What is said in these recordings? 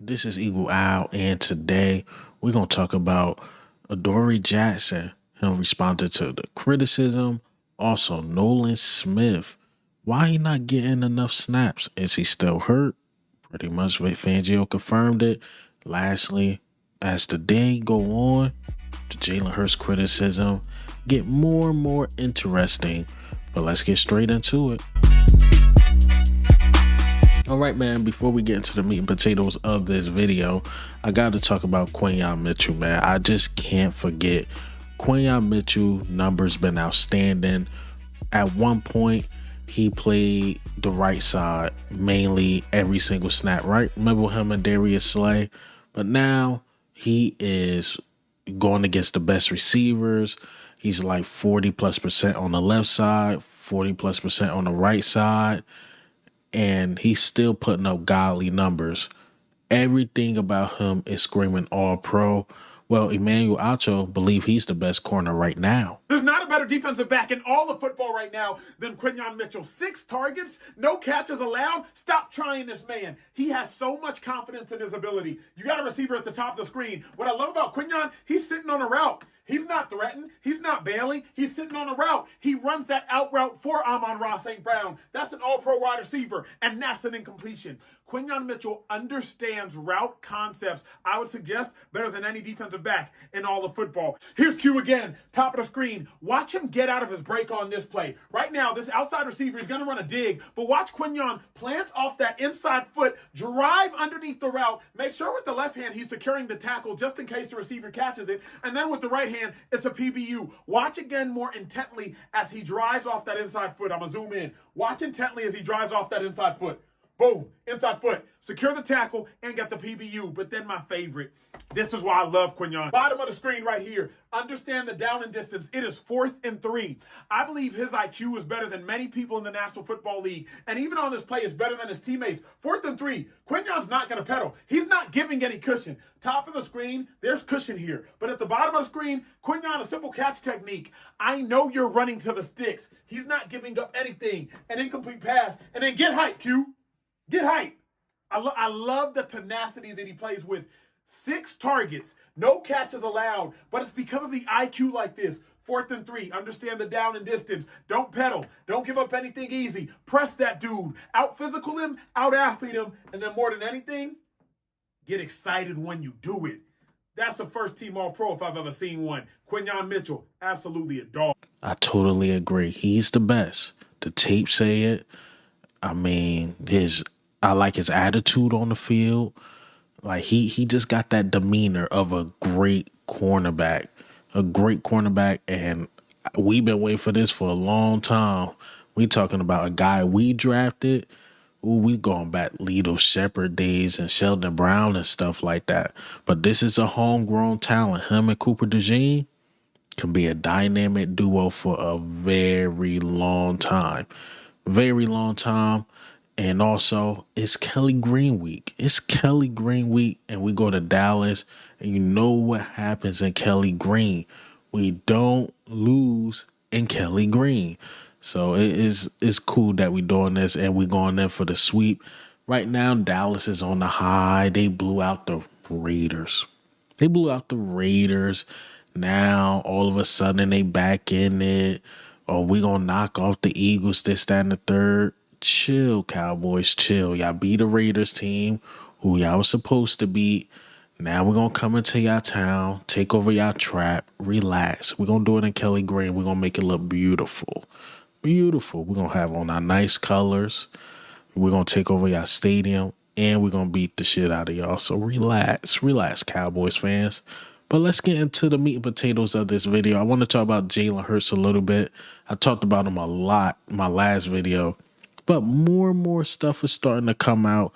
This is Eagle Owl, and today we're gonna talk about Adoree Jackson. Him responded to the criticism. Also, Nolan Smith. Why he not getting enough snaps? Is he still hurt? Pretty much Vic Fangio confirmed it. Lastly, as the day go on, the Jalen Hurts criticism get more and more interesting. But let's get straight into it. All right, man, before we get into the meat and potatoes of this video, I got to talk about Quinyon Mitchell, man. I just can't forget. Quinyon Mitchell numbers been outstanding. At one point, he played the right side mainly every single snap, right? Remember him and Darius Slay? But now he is going against the best receivers. He's like 40+% on the left side, 40+% on the right side, and he's still putting up godly numbers. Everything about him is screaming all pro. Well, Emmanuel Acho believe he's the best corner right now. There's not a better defensive back in all of football right now than Quinyon Mitchell. 6 targets, no catches allowed. Stop trying this man. He has so much confidence in his ability. You got a receiver at the top of the screen. What I love about Quinyon, he's sitting on a route. He's not threatened. He's not bailing. He's sitting on a route. He runs that out route for Amon-Ra St. Brown. That's an all-pro wide receiver, and that's an incompletion. Quinyon Mitchell understands route concepts, I would suggest, better than any defensive back in all of football. Here's Q again, top of the screen. Watch him get out of his break on this play. Right now, this outside receiver is going to run a dig, but watch Quinyon plant off that inside foot, drive underneath the route, make sure with the left hand he's securing the tackle just in case the receiver catches it, and then with the right hand, it's a PBU. Watch again more intently as he drives off that inside foot. I'm going to zoom in. Watch intently as he drives off that inside foot. Boom, inside foot. Secure the tackle and get the PBU. But then my favorite. This is why I love Quinyon. Bottom of the screen right here. Understand the down and distance. It is 4th and 3. I believe his IQ is better than many people in the National Football League. And even on this play, is better than his teammates. 4th and 3. Quinyon's not going to pedal. He's not giving any cushion. Top of the screen, there's cushion here. But at the bottom of the screen, Quinyon, a simple catch technique. I know you're running to the sticks. He's not giving up anything. An incomplete pass. And then get height, Q. Get height. I love the tenacity that he plays with. 6 targets, no catches allowed, but it's because of the IQ like this. 4th and 3, understand the down and distance. Don't pedal. Don't give up anything easy. Press that dude. Out physical him, out athlete him, and then more than anything, get excited when you do it. That's the first team All-Pro if I've ever seen one. Quinyon Mitchell, absolutely a dog. I totally agree. He's the best. The tape say it. I mean, I like his attitude on the field. Like he just got that demeanor of a great cornerback. And we've been waiting for this for a long time. We talking about a guy we drafted. Ooh, we going back Lito Shepherd days and Sheldon Brown and stuff like that. But this is a homegrown talent. Him and Cooper DeJean can be a dynamic duo for a very long time. Very long time. And also, it's Kelly Green week. It's Kelly Green week, and we go to Dallas, and you know what happens in Kelly Green. We don't lose in Kelly Green. So it's cool that we doing this, and we going there for the sweep. Right now, Dallas is on the high. They blew out the Raiders. Now, all of a sudden, they back in it. Or we going to knock off the Eagles, this, that, and the third. Chill, Cowboys, chill. Y'all beat the Raiders team who y'all was supposed to beat. Now we're going to come into y'all town, take over y'all trap, relax. We're going to do it in Kelly Green. We're going to make it look beautiful. Beautiful. We're going to have on our nice colors. We're going to take over y'all stadium, and we're going to beat the shit out of y'all. So relax, Cowboys fans. But let's get into the meat and potatoes of this video. I want to talk about Jalen Hurts a little bit. I talked about him a lot in my last video. But more and more stuff is starting to come out.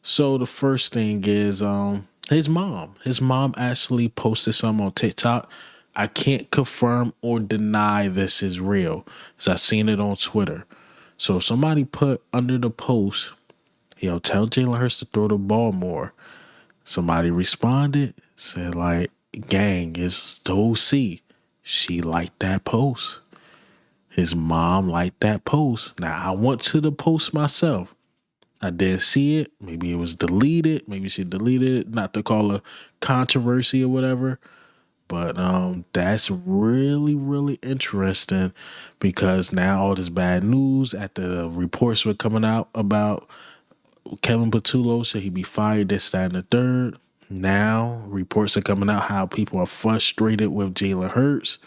So the first thing is his mom. His mom actually posted something on TikTok. I can't confirm or deny this is real, because I seen it on Twitter. So somebody put under the post, tell Jalen Hurts to throw the ball more. Somebody responded, said like, gang, it's the OC. She liked that post. His mom liked that post. Now, I went to the post myself. I did see it. Maybe it was deleted. Maybe she deleted it, not to call a controversy or whatever. But that's really, really interesting because now all this bad news after the reports were coming out about Kevin Patullo said he'd be fired, this, that, and the third. Now reports are coming out how people are frustrated with Jalen Hurts.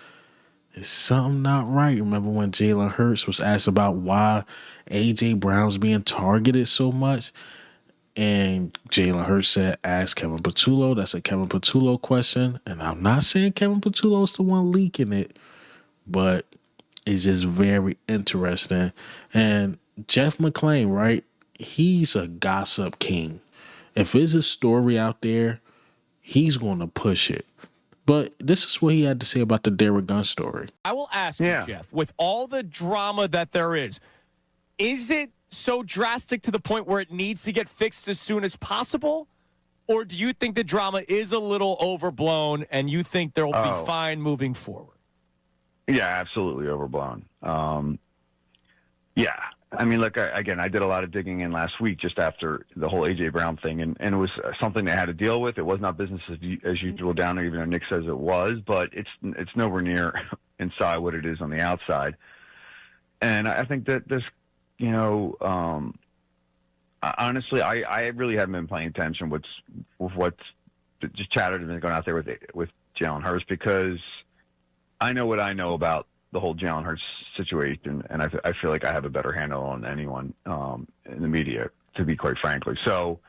Is something not right? Remember when Jalen Hurts was asked about why A.J. Brown's being targeted so much? And Jalen Hurts said, ask Kevin Patullo. That's a Kevin Patullo question. And I'm not saying Kevin Patullo's the one leaking it, but it's just very interesting. And Jeff McClain, right? He's a gossip king. If there's a story out there, he's going to push it. But this is what he had to say about the Derrick Gunn story. I will ask you, Jeff, with all the drama that there is it so drastic to the point where it needs to get fixed as soon as possible? Or do you think the drama is a little overblown and you think there will be fine moving forward? Yeah, absolutely overblown. Yeah. I mean, look, I did a lot of digging in last week just after the whole A.J. Brown thing, and it was something they had to deal with. It was not business as usual down there, even though Nick says it was, but it's nowhere near inside what it is on the outside. And I think that this, honestly, I really haven't been paying attention with what's just chatter has been going out there with Jalen Hurts, because I know what I know about the whole Jalen Hurts situation, and I feel like I have a better handle on anyone in the media, to be quite frankly. So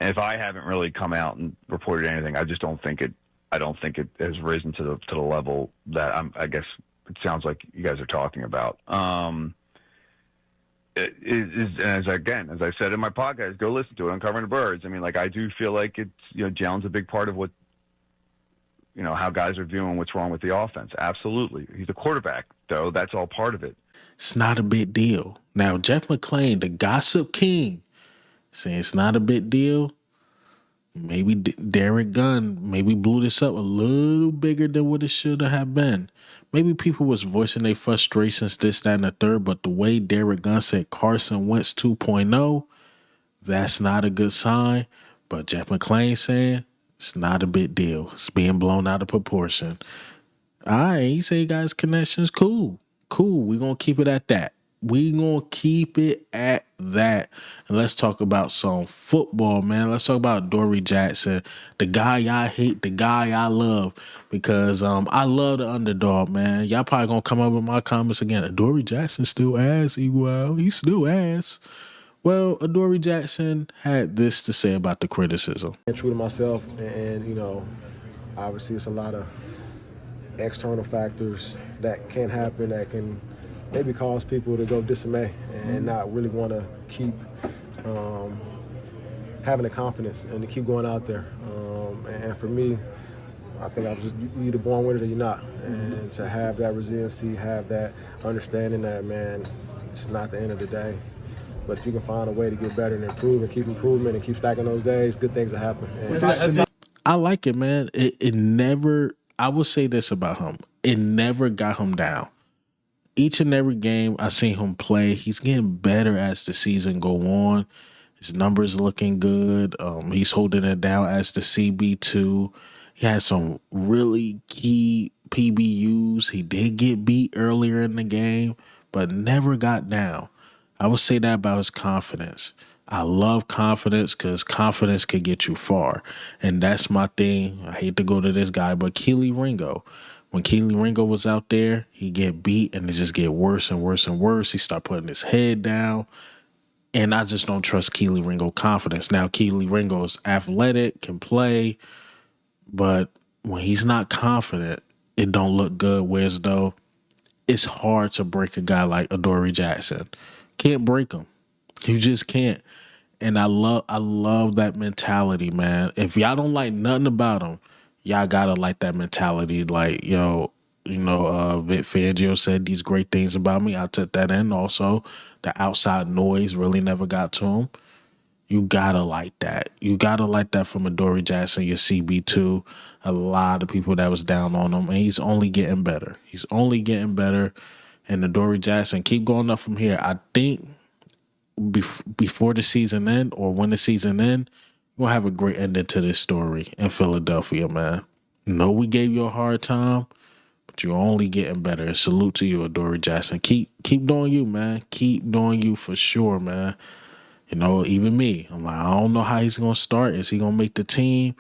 if I haven't really come out and reported anything, I just don't think it. I don't think it has risen to the level that I guess it sounds like you guys are talking about. As I said in my podcast, go listen to it, Uncovering the Birds. I mean, like, I do feel like it's, Jalen's a big part of what, how guys are viewing what's wrong with the offense. Absolutely. He's a quarterback, though. That's all part of it. It's not a big deal. Now, Jeff McClain, the gossip king, saying it's not a big deal. Maybe Derrick Gunn maybe blew this up a little bigger than what it should have been. Maybe people was voicing their frustrations, this, that, and the third, but the way Derrick Gunn said Carson Wentz 2.0, that's not a good sign. But Jeff McClain saying it's not a big deal. It's being blown out of proportion. All right, he say guys' connections, cool. We're going to keep it at that. And let's talk about some football, man. Let's talk about Adoree Jackson, the guy I hate, the guy I love, because I love the underdog, man. Y'all probably going to come up with my comments again. Adoree Jackson still ass, Igual. He still ass. Well, Adoree Jackson had this to say about the criticism. And true to myself, and obviously it's a lot of external factors that can happen that can maybe cause people to go dismay and not really want to keep having the confidence and to keep going out there. And for me, I think I was just you either born with it or you're not. And to have that resiliency, have that understanding that, man, it's not the end of the day. But if you can find a way to get better and improve and keep improvement and keep stacking those days, good things will happen. I like it, man. It never, I will say this about him. It never got him down. Each and every game I seen him play, he's getting better as the season go on. His numbers looking good. He's holding it down as the CB2. He had some really key PBUs. He did get beat earlier in the game, but never got down. I would say that about his confidence. I love confidence because confidence can get you far. And that's my thing. I hate to go to this guy, but Keely Ringo. When Keely Ringo was out there, he get beat and it just get worse and worse and worse. He start putting his head down. And I just don't trust Keely Ringo confidence. Now, Keely Ringo is athletic, can play, but when he's not confident, it don't look good. Whereas though, it's hard to break a guy like Adoree Jackson. Can't break him. You just can't. And I love that mentality, man. If y'all don't like nothing about him, y'all gotta like that mentality. Like, Vic Fangio said these great things about me. I took that in. Also, the outside noise really never got to him. You gotta like that. You gotta like that from Adoree Jackson, your CB2. A lot of people that was down on him, and he's only getting better. And Adoree Jackson, keep going up from here. I think before the season end or when the season end, we'll have a great ending to this story in Philadelphia, man. No, we gave you a hard time, but you're only getting better. And salute to you, Adoree Jackson. Keep doing you, man. Keep doing you for sure, man. You know, even me, I'm like, I don't know how he's gonna start. Is he gonna make the team?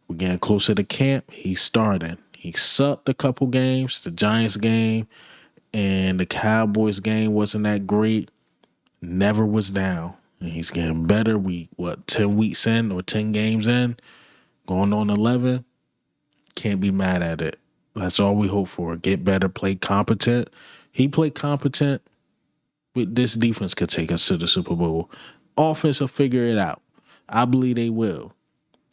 We're getting closer to camp. He's starting. He sucked a couple games. The Giants game and the Cowboys game wasn't that great. Never was down. And he's getting better. 10 weeks in or 10 games in, going on 11. Can't be mad at it. That's all we hope for. Get better, play competent. He played competent. This defense could take us to the Super Bowl. Offense will figure it out. I believe they will.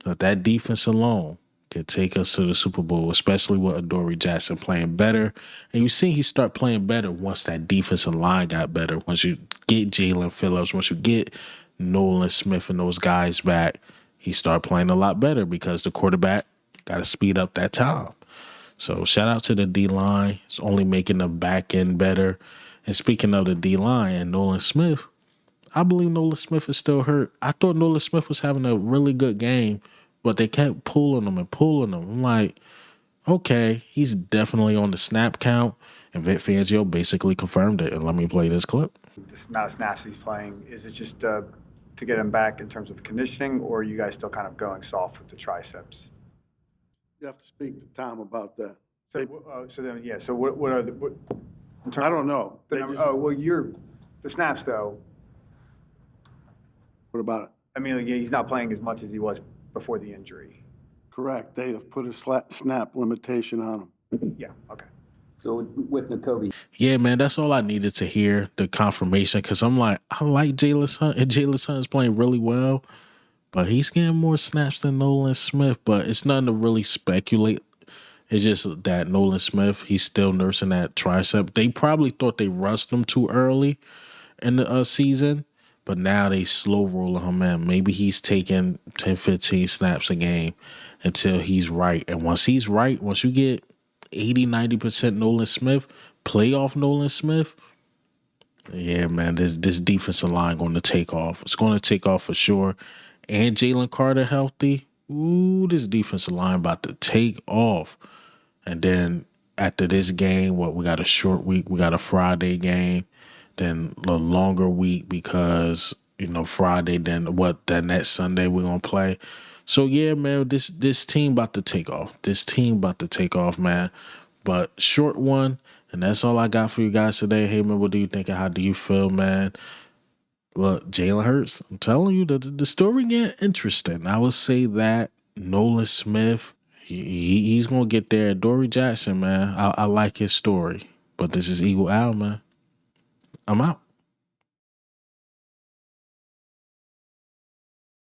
But that defense alone can take us to the Super Bowl, especially with Adoree Jackson playing better. And you see he start playing better once that defensive line got better. Once you get Jalen Phillips, once you get Nolan Smith and those guys back, he start playing a lot better because the quarterback got to speed up that time. So shout out to the D-line. It's only making the back end better. And speaking of the D-line and Nolan Smith, I believe Nolan Smith is still hurt. I thought Nolan Smith was having a really good game, but they kept pulling him and pulling him. I'm like, okay, he's definitely on the snap count. And Vic Fangio basically confirmed it. And let me play this clip. This amount of snaps he's playing, is it just to get him back in terms of conditioning, or are you guys still kind of going soft with the triceps? You have to speak to Tom about that. So what are the in terms I don't know. of the number, the snaps though. What about it? I mean, he's not playing as much as he was before the injury. Correct. They have put a snap limitation on him. Yeah. Okay. So with Nakobe. Yeah, man, that's all I needed to hear, the confirmation, because I'm like, I like Jalen Hunt, and Jalen Hunt is playing really well, but he's getting more snaps than Nolan Smith, but it's nothing to really speculate. It's just that Nolan Smith, he's still nursing that tricep. They probably thought they rushed him too early in the season, but now they slow rolling him in. Maybe he's taking 10, 15 snaps a game until he's right. And once he's right, once you get 80, 90% Nolan Smith, playoff Nolan Smith, yeah, man, this defensive line going to take off. It's going to take off for sure. And Jalen Carter healthy. Ooh, this defensive line about to take off. And then after this game, we got a short week. We got a Friday game. Then a longer week because, Friday, then next Sunday we're going to play. So, yeah, man, this team about to take off. This team about to take off, man. But short one, and that's all I got for you guys today. Hey, man, what do you think? How do you feel, man? Look, Jalen Hurts, I'm telling you, the story get interesting. I would say that Nolan Smith, he's going to get there. Adoree Jackson, man, I like his story. But this is Eagle Al, man. I'm out.